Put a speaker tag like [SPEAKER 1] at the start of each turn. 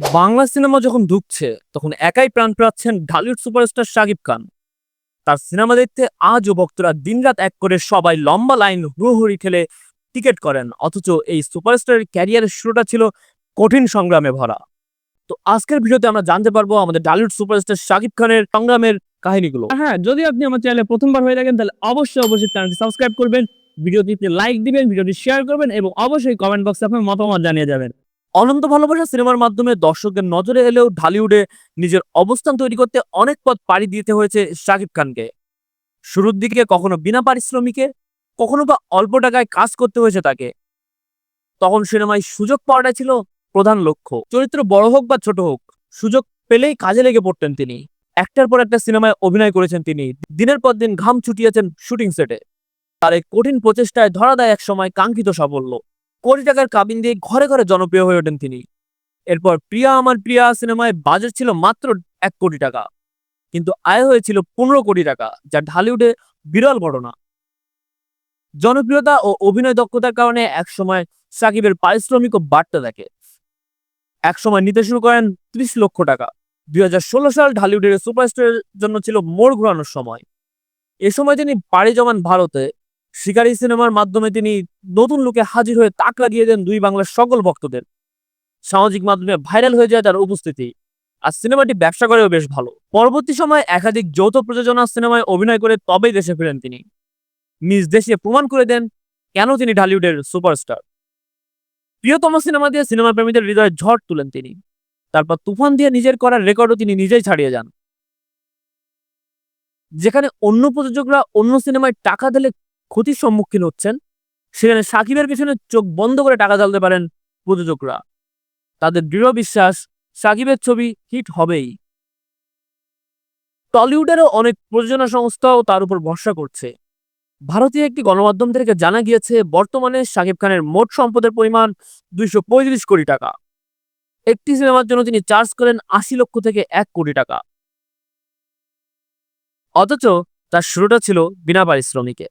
[SPEAKER 1] Bangla cinema যখন ঢুকছে তখন একাই প্রাণ পাচ্ছেন ঢালিউড সুপারস্টার শাকিব খান। তার সিনেমা দেখতে আজও ভক্তরা দিনরাত এক করে সবাই লম্বা লাইন হুড়োহুড়ি ঠেলে টিকিট করেন। অথচ এই সুপারস্টারের ক্যারিয়ারের শুরুটা ছিল কঠিন সংগ্রামে ভরা। তো আজকের ভিডিওতে আমরা জানতে পারবো আমাদের ঢালিউড সুপারস্টার শাকিব খানের সংগ্রামের কাহিনীগুলো। হ্যাঁ, যদি আপনি আমার চ্যানেলে প্রথমবার হয়ে থাকেন তাহলে অবশ্যই চ্যানেলটি সাবস্ক্রাইব করবেন, ভিডিওটিতে লাইক দিবেন, ভিডিওটি শেয়ার করবেন এবং অবশ্যই কমেন্ট বক্সে আপনার মতামত জানিয়ে যাবেন। অনন্ত ভালোবাসা সিনেমার মাধ্যমে দর্শকদের নজরে এলেও ঢালিউডে নিজের অবস্থান তৈরি করতে অনেক পথ পাড়ি দিতে হয়েছে শাকিব খানকে। শুরুর দিকে কখনো বিনা পারিশ্রমিকে, কখনো বা অল্প টাকায় কাজ করতে হয়েছে তাকে। তখন সিনেমায় সুযোগ পাওয়াটা ছিল প্রধান লক্ষ্য। চরিত্র বড় হোক বা ছোট হোক, সুযোগ পেলেই কাজে লেগে পড়তেন তিনি। একটার পর একটা সিনেমায় অভিনয় করেছেন তিনি, দিনের পর দিন ঘাম ছুটিয়েছেন শুটিং সেটে। তার এই কঠিন প্রচেষ্টায় ধরা দেয় এক সময় কাঙ্ক্ষিত সাফল্য। কোটি টাকার কাবিন দিয়ে ঘরে ঘরে জনপ্রিয় হয়ে ওঠেন তিনি। এরপর প্রিয়া আমার প্রিয়া সিনেমায় বাজেট ছিল মাত্র 1 কোটি টাকা, কিন্তু আয় হয়েছিল 15 কোটি টাকা, যা ঢালিউডে বিরল ঘটনা। জনপ্রিয়তা ও অভিনয় দক্ষতার কারণে একসময় সাকিবের পারিশ্রমিকও বাড়তে থাকে। একসময় নিতে শুরু করেন 30 লক্ষ টাকা। 2016 সাল ঢালিউডের সুপারস্টারের জন্য ছিল মোড় ঘোরানোর সময়। এ সময় তিনি পাড়ি জমান ভারতে। শিকারী সিনেমার মাধ্যমে তিনি নতুন লুকে হাজির হয়ে তাক লাগিয়ে দেন দুই বাংলার সকল ভক্তদের। সামাজিক মাধ্যমে ভাইরাল হয়ে যায় তার উপস্থিতি, আর সিনেমাটি ব্যবসা করেও বেশ ভালো। পরবর্তী সময়ে একাধিক যৌথ প্রযোজনা সিনেমায় অভিনয় করে তবেই দেশে ফিরেন তিনি। নিজ দেশে প্রমাণ করে দেন কেন তিনি ঢালিউডের সুপারস্টার। প্রিয়তম সিনেমা দিয়ে সিনেমা প্রেমীদের হৃদয়ে ঝড় তুলেন তিনি। তারপর তুফান দিয়ে নিজের করার রেকর্ডও তিনি নিজেই ছাড়িয়ে যান। যেখানে অন্য প্রযোজকরা অন্য সিনেমায় টাকা দিলে ক্ষতির সম্মুখীন হচ্ছেন, সেখানে সাকিবের পেছনে চোখ বন্ধ করে টাকা ঢালতে পারেন প্রযোজকরা। তাদের দৃঢ় বিশ্বাস সাকিবের ছবি হিট হবেই। টলিউডেরও অনেক প্রযোজনা সংস্থাও তার উপর ভরসা করছে। ভারতীয় একটি গণমাধ্যম থেকে জানা গিয়েছে বর্তমানে শাকিব খানের মোট সম্পদের পরিমাণ 235 কোটি টাকা। একটি সিনেমার জন্য তিনি চার্জ করেন 80 লক্ষ থেকে 1 কোটি টাকা। অথচ তার শুরুটা ছিল বিনা পারিশ্রমিকে।